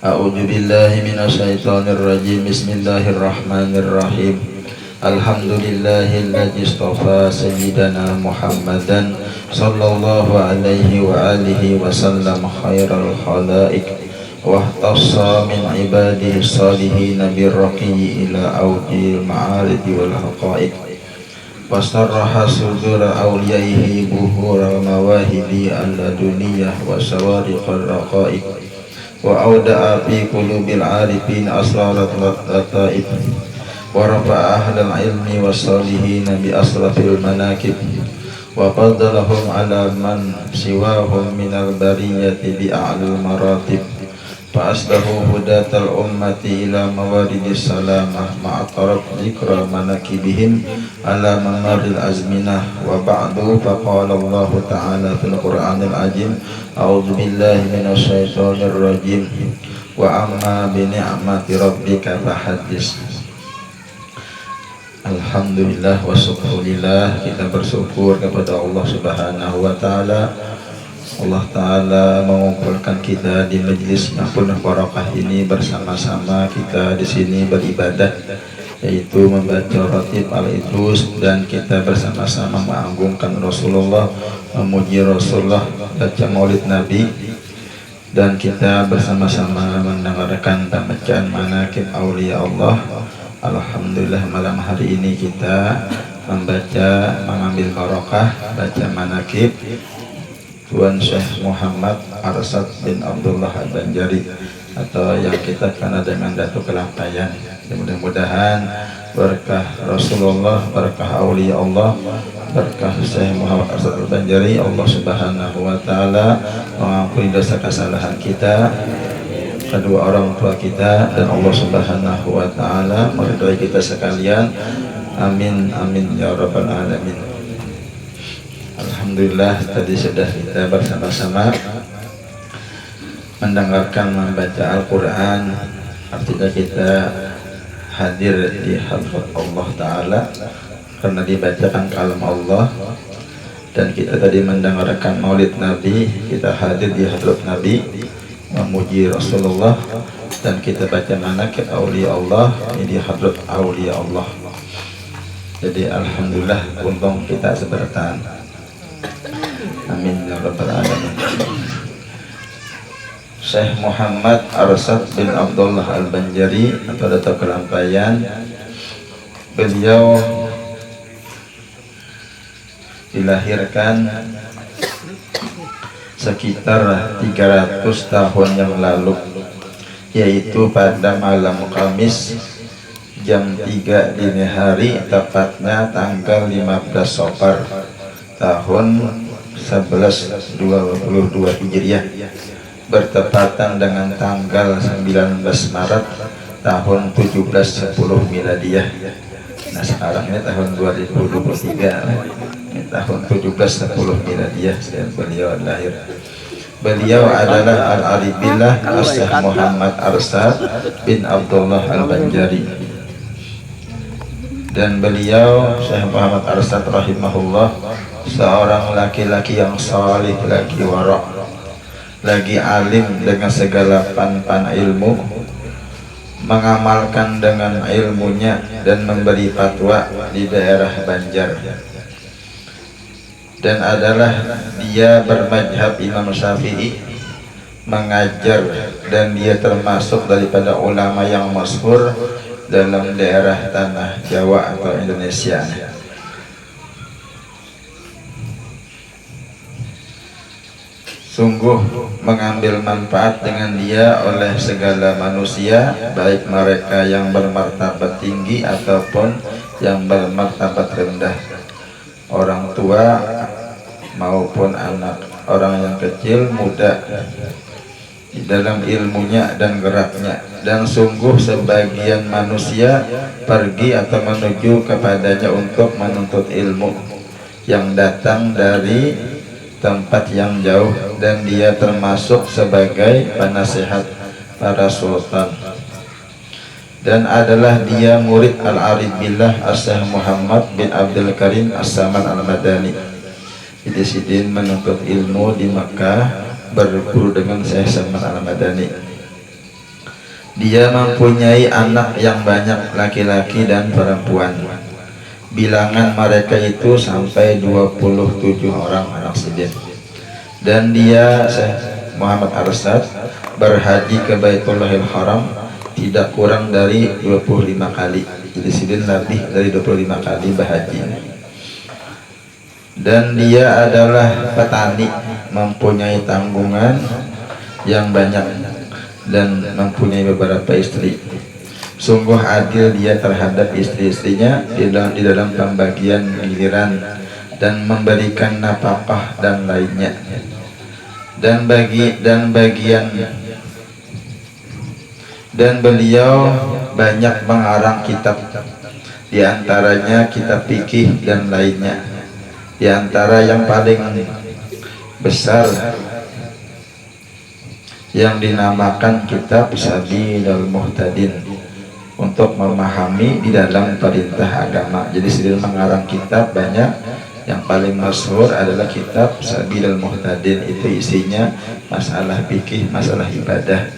A'udzu billahi minasyaitonir rajim. Bismillahirrahmanirrahim. Alhamdulillahilladzi istafa sayyidana Muhammadan sallallahu alaihi wa alihi wa sallam khairal khalaiq wa ihtassa min ibadihi salihin birraqi ila audil ma'arij wal haqaiq wasarraha sudura awliyaihi buhura mawahibi al-duniyah wa sawariqal raqaiq wa auda'a fi qulubil arifin asrarat lataif wa rafa'a ahlal ilmi wassalihin bi asrafil manakib wa faddalahum ala man siwahum minal bariyati bi a'lal maratib fa aslahu hudatal ummati ila mawaridis salamah ma'atarab zikra manakibihim ala mamaril azminah wa ba'du faqala Allah ta'ala fil Qur'anil azim a'udzu billahi minasyaitonir rajim wa amma bi ni'mati rabbika fahaddits. Alhamdulillah wa syukurillah, kita bersyukur kepada Allah Subhanahu wa taala. Allah Ta'ala mengumpulkan kita di majelis yang penuh barakah ini, bersama-sama kita di sini beribadah, yaitu membaca ratib al-idrus, dan kita bersama-sama mengagungkan Rasulullah, memuji Rasulullah, baca maulid Nabi, dan kita bersama-sama mendengarkan bacaan manaqib aulia Allah. Alhamdulillah, malam hari ini kita membaca, mengambil barakah, baca manaqib Tuan Syekh Muhammad Arsad bin Abdullah Al-Banjari, atau yang kita kenal dengan Datuk Kelampayan. Mudah-mudahan berkah Rasulullah, berkah awliya Allah, berkah Syekh Muhammad Arsad Al-Banjari, Allah Subhanahu wa taala mengampuni dosa kesalahan kita, kedua orang tua kita, dan Allah Subhanahu wa taala meridhai kita sekalian. Amin amin ya rabbal alamin. Alhamdulillah, tadi sudah kita bersama-sama mendengarkan membaca Al-Quran. Artinya kita hadir di hadrat Allah Ta'ala karena dibacakan kalam Allah, dan kita tadi mendengarkan maulid Nabi, kita hadir di hadrat Nabi memuji Rasulullah, dan kita baca manaqib aulia Allah di hadrat aulia Allah. Jadi alhamdulillah, untung kita seberatan. Amin ya rabbal alamin. Syekh Muhammad Arsad bin Abdullah Al-Banjari atau Datuk Kelampayan, beliau dilahirkan sekitar 300 tahun yang lalu, yaitu pada malam Kamis jam 3 dini hari, tepatnya tanggal 15 Safar tahun 1122 Hijriah, bertepatan dengan tanggal 19 Maret tahun 1710 Miladiyah. Nah, sekarang ini tahun 2023, ini tahun 1710 Miladiyah beliau lahir. Beliau adalah Al-Aribillah Syekh Muhammad Arsad bin Abdullah Al-Banjari, dan beliau Syekh Muhammad Arsad rahimahullah seorang laki-laki yang salih, lagi wara', lagi alim dengan segala pan-pan ilmu, mengamalkan dengan ilmunya dan memberi fatwa di daerah Banjar, dan adalah dia bermadhab Imam Syafi'i, mengajar, dan dia termasuk daripada ulama yang masyhur dalam daerah tanah Jawa atau Indonesia. Sungguh mengambil manfaat dengan dia oleh segala manusia, baik mereka yang bermartabat tinggi ataupun yang bermartabat rendah, orang tua maupun anak, orang yang kecil, muda, di dalam ilmunya dan geraknya. Dan sungguh sebagian manusia pergi atau menuju kepadanya untuk menuntut ilmu yang datang dari tempat yang jauh, dan dia termasuk sebagai penasihat para sultan, dan adalah dia murid Al-Aribillah Syekh Muhammad bin Abdul Karim As-Saman Al-Madani. Jadi sidin menuntut ilmu di Makkah, berguru dengan Syekh Saman Al-Madani. Dia mempunyai anak yang banyak, laki-laki dan perempuan. Bilangan mereka itu sampai 27 orang anak Sidin. Dan dia, Syekh Muhammad Arsad, berhaji ke Baitullahil Haram tidak kurang dari 25 kali. Jadi Sidin lebih dari 25 kali berhaji. Dan dia adalah petani, mempunyai tanggungan yang banyak dan mempunyai beberapa istri. Sungguh adil dia terhadap istri-istrinya di dalam pembagian giliran dan memberikan nafkah dan lainnya. Dan beliau banyak mengarang kitab, di antaranya kitab fikih dan lainnya. Di antara yang paling besar yang dinamakan kitab Sabilul Muhtadin, untuk memahami di dalam perintah agama. Jadi Sidin mengarang kitab banyak. Yang paling masyhur adalah kitab Sabilul Muhtadin. Itu isinya masalah fikih, masalah ibadah.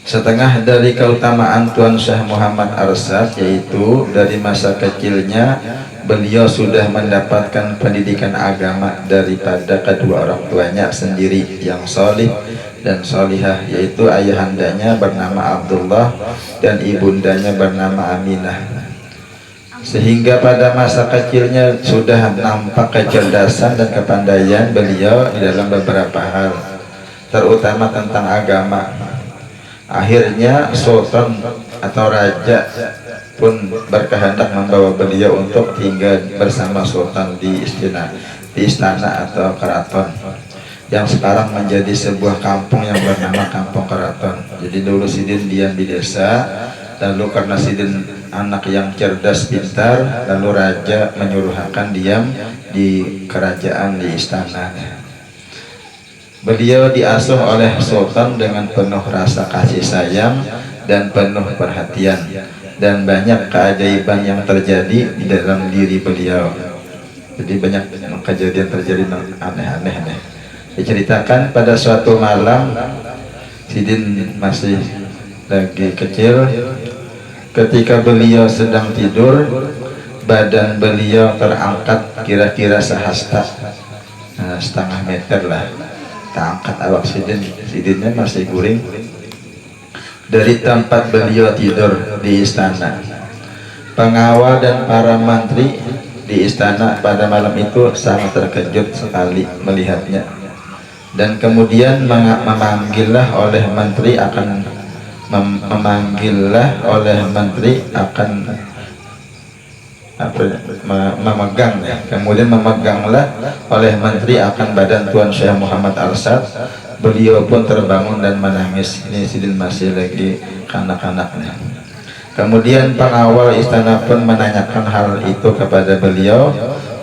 Setengah dari keutamaan Tuan Syekh Muhammad Arsad, yaitu dari masa kecilnya beliau sudah mendapatkan pendidikan agama daripada kedua orang tuanya sendiri yang solih dan solihah, yaitu ayahandanya bernama Abdullah dan ibundanya bernama Aminah. Sehingga pada masa kecilnya sudah nampak kecerdasan dan kepandaian beliau di dalam beberapa hal, terutama tentang agama. Akhirnya sultan atau raja pun berkehendak membawa beliau untuk tinggal bersama sultan di istana atau keraton, yang sekarang menjadi sebuah kampung yang bernama Kampung Keraton. Jadi dulu Sidin diam di desa, lalu karena Sidin anak yang cerdas pintar, lalu raja menyuruh akan diam di kerajaan di istana. Beliau diasuh oleh sultan dengan penuh rasa kasih sayang dan penuh perhatian, dan banyak keajaiban yang terjadi di dalam diri beliau. Jadi banyak kejadian terjadi aneh-aneh. Diceritakan pada suatu malam Sidin masih lagi kecil, ketika beliau sedang tidur, badan beliau terangkat kira-kira sehasta, setengah meter lah, terangkat awak Sidinnya masih guring dari tempat beliau tidur di istana. Pengawal dan para mantri di istana pada malam itu sangat terkejut sekali melihatnya, dan kemudian memanggillah oleh menteri akan memegang, kemudian memeganglah oleh menteri akan badan Tuan Syekh Muhammad Arsad. Beliau pun terbangun dan menangis. Ini Sidin masih lagi kanak-kanaknya. Kemudian pengawal istana pun menanyakan hal itu kepada beliau.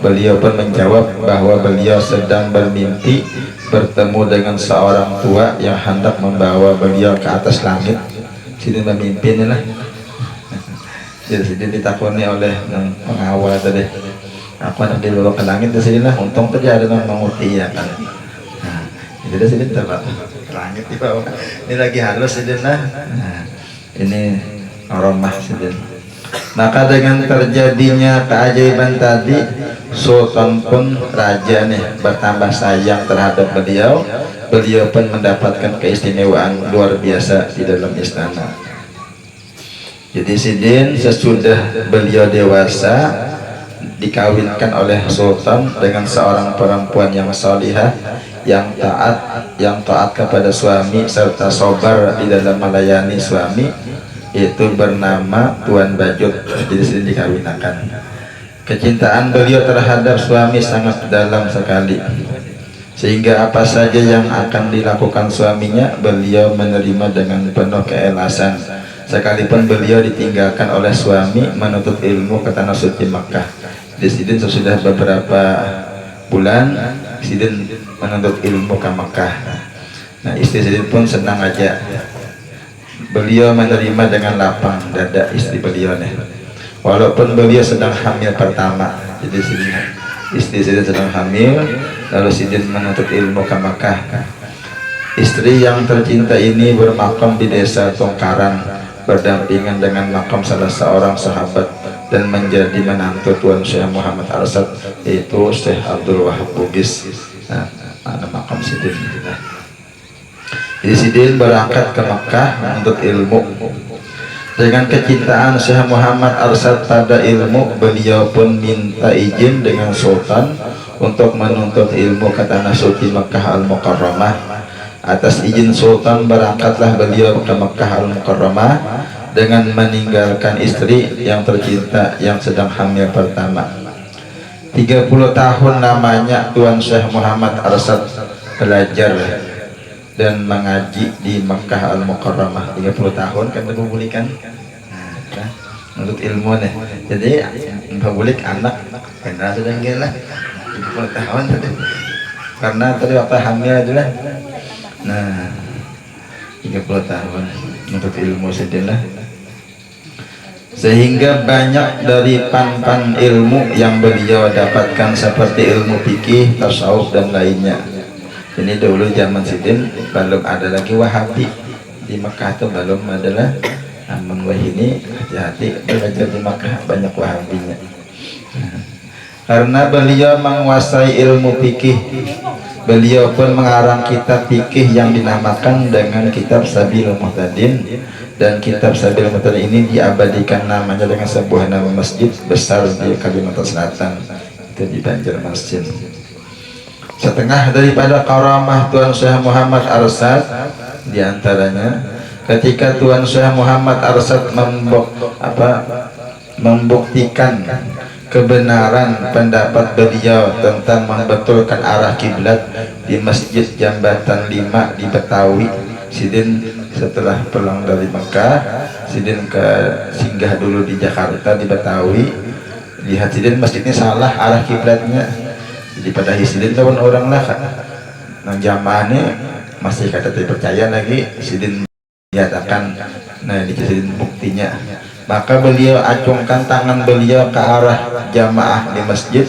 Beliau pun menjawab bahwa beliau sedang bermimpi bertemu dengan seorang tua yang hendak membawa beliau ke atas langit. Sidin memimpin lah. Jadi Sidin ditakoni oleh pengawal tadi, aku hendak dibawa ke langit di sini lah. Untung tadi ada yang mengerti ya kan. Jadi Sidin terbang ke langit di bawah. Ini lagi halus Sidin lah. Ini oromah Sidin. Maka dengan terjadinya keajaiban tadi, sultan pun raja nih bertambah sayang terhadap beliau. Beliau pun mendapatkan keistimewaan luar biasa di dalam istana. Jadi Sidin sesudah beliau dewasa dikawinkan oleh sultan dengan seorang perempuan yang salihah, yang taat kepada suami serta sabar di dalam melayani suami, itu bernama Tuan Bajut. Jadi Sidin dikawinkan. Kecintaan beliau terhadap suami sangat dalam sekali, sehingga apa saja yang akan dilakukan suaminya beliau menerima dengan penuh keikhlasan, sekalipun beliau ditinggalkan oleh suami menuntut ilmu ke tanah suci Makkah. Di Sidin sesudah beberapa bulan Sidin menuntut ilmu ke Makkah. Nah, istri Sidin pun senang aja. Beliau menerima dengan lapang dada istri beliau nih, walaupun beliau sedang hamil pertama. Jadi istri Sidin sedang hamil, lalu Sidin menuntut ilmu ke Makkah. Istri yang tercinta ini bermakam di desa Tongkaran, berdampingan dengan makam salah seorang sahabat dan menjadi menantu Tuan Syekh Muhammad Arsad, yaitu Syekh Abdul Wahab Bugis. Nah, ada makam Sidin. Nah, jadi Sidin berangkat ke Makkah menuntut ilmu. Dengan kecintaan Syekh Muhammad Arsad pada ilmu, beliau pun minta izin dengan Sultan untuk menuntut ilmu ke tanah suci Makkah Al-Mukarramah. Atas izin Sultan berangkatlah beliau ke Makkah Al-Mukarramah dengan meninggalkan istri yang tercinta yang sedang hamil pertama. 30 tahun lamanya Tuan Syekh Muhammad Arsad belajar dan mengaji di Makkah Al-Mukarramah. 30 tahun kan membulikan menurut ilmu nih. Jadi membulik anak karena sudah gila 30 tahun tadi. Karena tadi waktu hamil adalah nah 30 tahun untuk ilmu sejenak, sehingga banyak dari pan-pan ilmu yang beliau dapatkan seperti ilmu fikih, tasawuf dan lainnya. Ini dulu zaman Sidin belum ada lagi Wahabi di Mekah, itu belum adalah namun wahini hati-hati belajar di Mekah banyak Wahabinya. Karena beliau menguasai ilmu fikih, beliau pun mengarang kitab fikih yang dinamakan dengan kitab Sabilul Muhtadin, dan kitab Sabilul Muhtadin ini diabadikan namanya dengan sebuah nama masjid besar di Kalimantan Selatan, itu di Banjarmasin. Setengah daripada karamah Tuan Syekh Muhammad Arsad diantaranya ketika Tuan Syekh Muhammad Arsad membuktikan kebenaran pendapat beliau tentang membetulkan arah kiblat di Masjid Jambatan 5 di Betawi. Sidin setelah pulang dari Mekah, Sidin ke singgah dulu di Jakarta di Betawi. Lihat Sidin masjidnya salah arah kiblatnya. Jadi pada Sidin tahun orang lah nang jamaahnya masih kata tidak percaya lagi. Sidin nyatakan, nah di Sidin buktinya. Maka beliau acungkan tangan beliau ke arah jamaah di masjid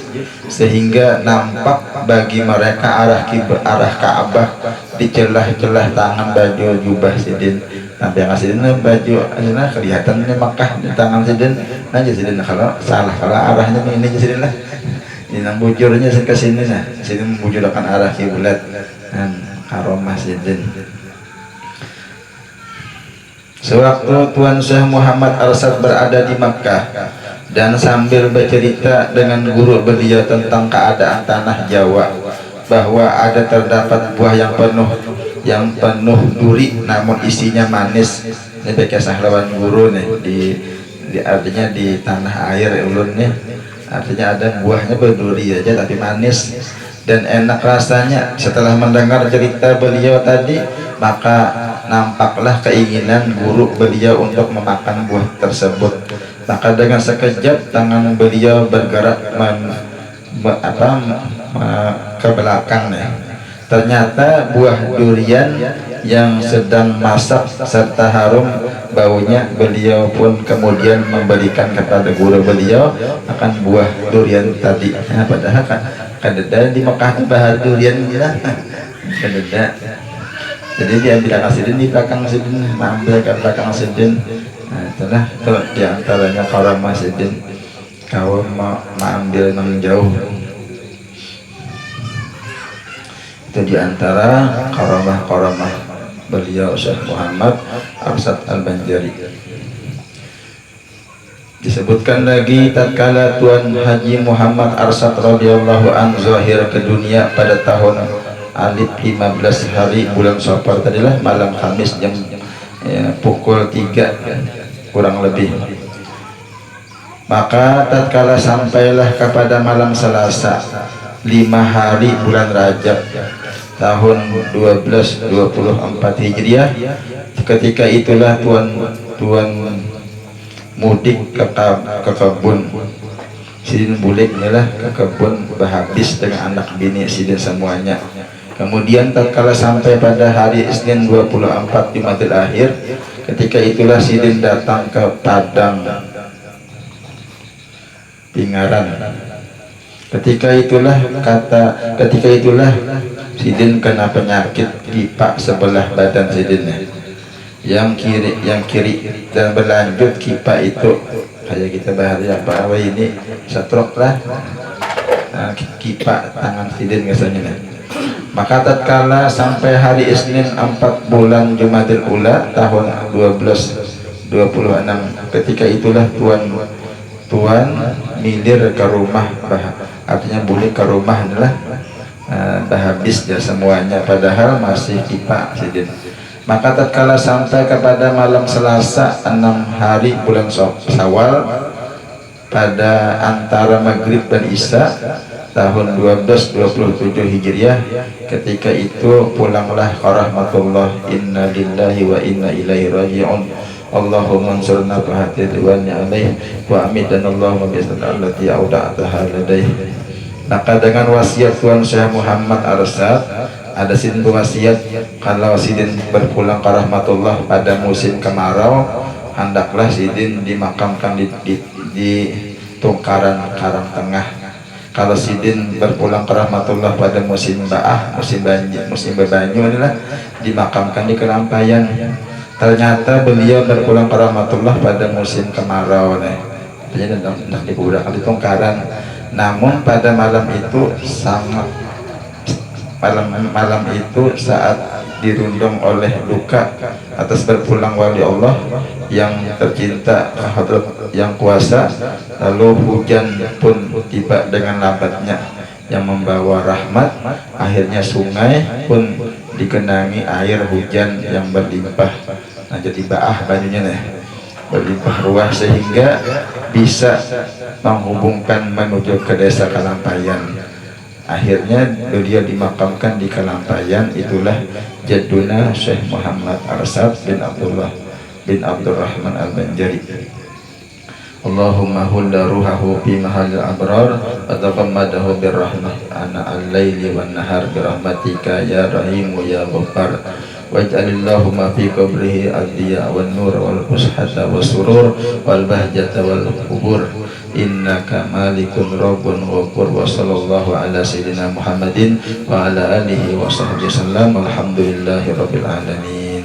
sehingga nampak bagi mereka arah Ka'bah di celah-celah tangan baju jubah Sidin. Sampai yang Sidin baju nah kelihatan ini Makkah di tangan Sidin. Nah Sidin kalau salah kalau arahnya ini Sidin lah. Ini bujurnya ke sini nah. Sidin membujurkan arah kiblat dan karomah Sidin. Sewaktu Tuan Syekh Muhammad Arsad berada di Makkah dan sambil bercerita dengan guru beliau tentang keadaan tanah Jawa, bahwa ada terdapat buah yang penuh duri namun isinya manis. Ini pakai sahlawan guru nih di artinya di tanah air ulun nih, artinya ada buahnya berduri aja tapi manis dan enak rasanya. Setelah mendengar cerita beliau tadi, maka nampaklah keinginan guru beliau untuk memakan buah tersebut. Maka dengan sekejap tangan beliau bergerak ke belakang nih. Ternyata buah durian yang sedang masak serta harum baunya. Beliau pun kemudian memberikan kepada guru beliau akan buah durian tadi. Nah, padahal kadeda di Mekah itu bahar durian ya. Kadeda. Jadi dia bilang Sidin di belakang Sidin, ambil ke belakang Sidin. Nah itulah itu diantaranya karamah Sidin, kau mau ambil nang jauh. Itu diantara karamah beliau Syekh Muhammad Arsad Al-Banjari. Disebutkan lagi tatkala Tuan Haji Muhammad Arsad radhiyallahu anhu zahir ke dunia pada tahun Alif 15 hari bulan Safar tadilah, malam Kamis jam pukul 3 kurang lebih. Maka tatkala sampailah kepada malam Selasa 5 hari bulan Rajab tahun 1224 Hijriah, ketika itulah Tuan mudik ke kebun. Sidin bulik inilah ke kebun berhabis dengan anak bini Sidin semuanya. Kemudian tatkala sampai pada hari Isnin 24 Jumadil Akhir, ketika itulah Sidin datang ke Padang Pingaran. Ketika itulah Sidin kena penyakit kipak sebelah badan sidinnya. Yang kiri dan berlanjut kipak itu kayak kita bahas apa ini stroke lah. Nah, kipak tangan sidin biasanya. Maka tatkala sampai hari Isnin 4 bulan Jumadil Ula tahun 1226, ketika itulah tuan milir ke rumah, artinya boleh ke rumah adalah habis ya semuanya, padahal masih kipak sidin. Maka tatkala sampai kepada malam Selasa 6 hari bulan Syawal pada antara maghrib dan isya tahun 1227 Hijriah, ketika itu pulanglah ke rahmatullah. Inna lillahi wa inna ilaihi raji'un. Allahumma ansurna fahatidwani alaih wa amidan Allahumma bi'asal allati auda'ataha ladaih. Maka dengan wasiat Tuan Syekh Muhammad Arsad, ada sidin berwasiat kalau sidin berpulang ke rahmatullah pada musim kemarau, hendaklah sidin dimakamkan di Tungkaran Karang Tengah. Kalau sidin berpulang ke rahmatullah pada musim ba'ah, musim bebanyu adalah dimakamkan di Kelampayan. Ternyata beliau berpulang ke rahmatullah pada musim kemarau jadi hendak dikuburkan di Tungkaran. Namun pada malam itu malam itu saat dirundung oleh duka atas berpulang wali Allah yang tercinta Hadrat yang kuasa, lalu hujan pun tiba dengan lambatnya yang membawa rahmat. Akhirnya sungai pun digenangi air hujan yang berlimpah. Nah, jadi ba'ah banyunya berlimpah ruah sehingga bisa menghubungkan menuju ke desa Kalampayan. Akhirnya beliau dimakamkan di Kalampayan. Itulah Jadduna Syekh Muhammad Arsad bin Abdullah bin Abdurrahman Al-Banjari. Allahumma hulla ruhahu fi mahalil abrar wa taqammadahu birrahmah ana al-laili wan nahar birahmatika ya rahimu ya ghaffar. Waj'alillahumma fi qabrihi ad-diya wan nur wal fushata was surur wal bahjata wal qubur. Innaka malikun rabbun ghafur. Wa sallallahu ala sayyidina Muhammadin wa ala alihi wa sahbihi sallam. Alhamdulillahi rabbil alamin.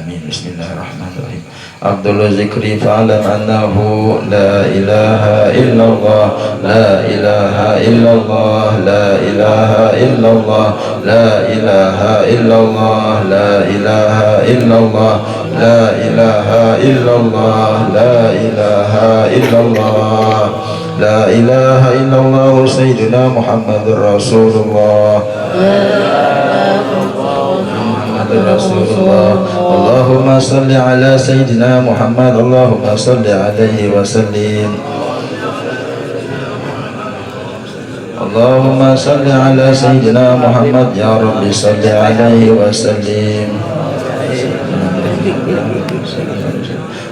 Bismillahirrahmanirrahim. Abdul zikri fa'alam annahu la ilaha illallah, la ilaha illallah, la ilaha illallah, la ilaha illallah, la ilaha illallah, la ilaha illallah, la ilaha illallah, la ilaha illallah sayyidina Muhammadur Rasulullah. Rasulullah. Allahumma salli ala sayyidina Muhammad. Allahumma salli alaihi wa sallim. Allahumma salli ala sayyidina Muhammad. Ya Rabbi salli alaihi wa sallim.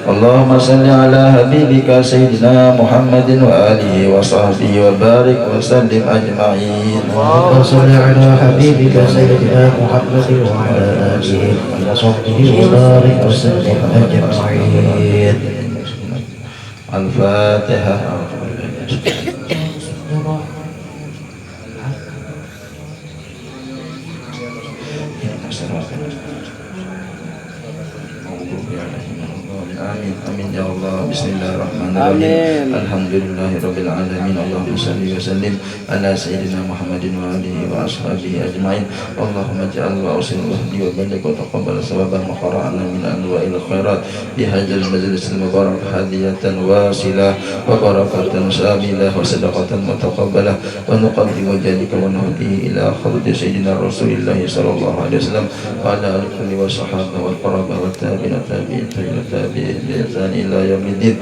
Allahumma salli ala habibika sayyidina Muhammadin wa alihi wa sahbihi wa barik wa sallim ajma'in. Allahumma salli ala habibika sayyidina Muhammadin wa ala alihi wa sahbihi wa barik wa sallim ajma'in. Al-Fatihah. Amin amin ya Allah. Bismillahirrahmanirrahim. Alhamdulillahi rabbil alamin. Allahumma salli wa sallim ala sayyidina Muhammadin wa alihi wa ashabihi ajma'in. Allahumma ja'al wa usil wahdi wa barik wa taqabbal sababah ma qara'na min anwa'il khairat bi hadzal majlis al mubarak hadiyatan wasilah wa barakatan samilah wa sadaqatan mutaqabbalah wa nuqaddimu jalika wa nuhdihi ila khadrati sayyidina Rasulillah sallallahu alaihi wasallam wa ala alihi wa sahbihi wal qarabah wa tabi'in tabi'in بإحسان إلى يوم الدين.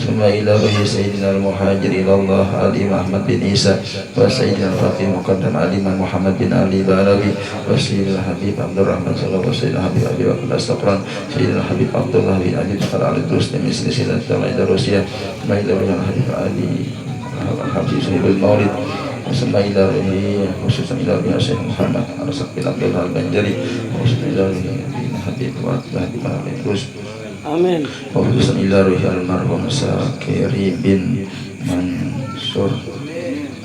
ثم إلى روح سيدنا المهاجر إلى الله علي أحمد بن عيسى وسيدنا الفقيه مقدم علي محمد بن علي باربي وسيدنا الحبيب عبد الرحمن صلى الله عليه وسلم حبيب أبي بكر الأستقران سيدنا الحبيب عبد الله بن أبي بكر على الدروس من سلسلة التوحيد الروسية. ثم إلى روح الحبيب علي الحبيب صاحب المولد. ثم إلى روح خصوصا إلى روح الشيخ محمد أرسل بن عبد الله البنجري وخصوصا إلى روح الحبيب وأتباع بن الدروس. Amin. Wahudusan ila ruhi almarhum Sakiri bin Mansur.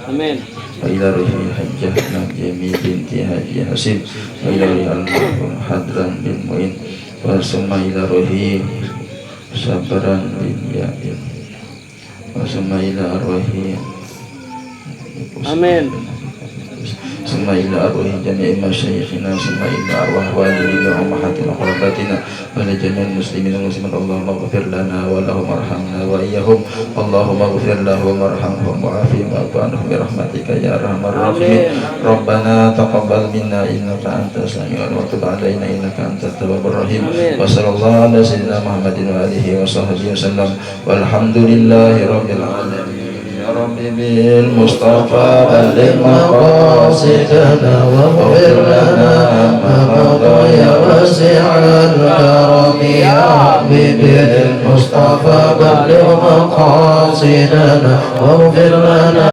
Amin. وإلى روح الحجة نجمي بنت حجي حسين وإلى روح المرحوم حضرا بن معين ثم إلى روح صبرا بن يائن ثم إلى أرواح Amin. ثم إلى أرواح جميع مشايخنا ثم إلى أرواح والدينا وأمهاتنا وقراباتنا ولجميع المسلمين والمسلمات اللهم اغفر لنا ولهم وارحمنا وإياهم اللهم اغفر لهم وارحمهم وعافهم واعف عنهم برحمتك يا أرحم الراحمين ربنا تقبل منا إنك أنت السميع العليم وتب علينا إنك أنت التواب الرحيم وصلى الله على سيدنا محمد وآله وصحبه وسلم والحمد لله رب العالمين يا رب بالمصطفى بلغ مقاصدنا واغفر لنا ما مضى يا واسع الكرم يا رب بالمصطفى بلغ مقاصدنا واغفر لنا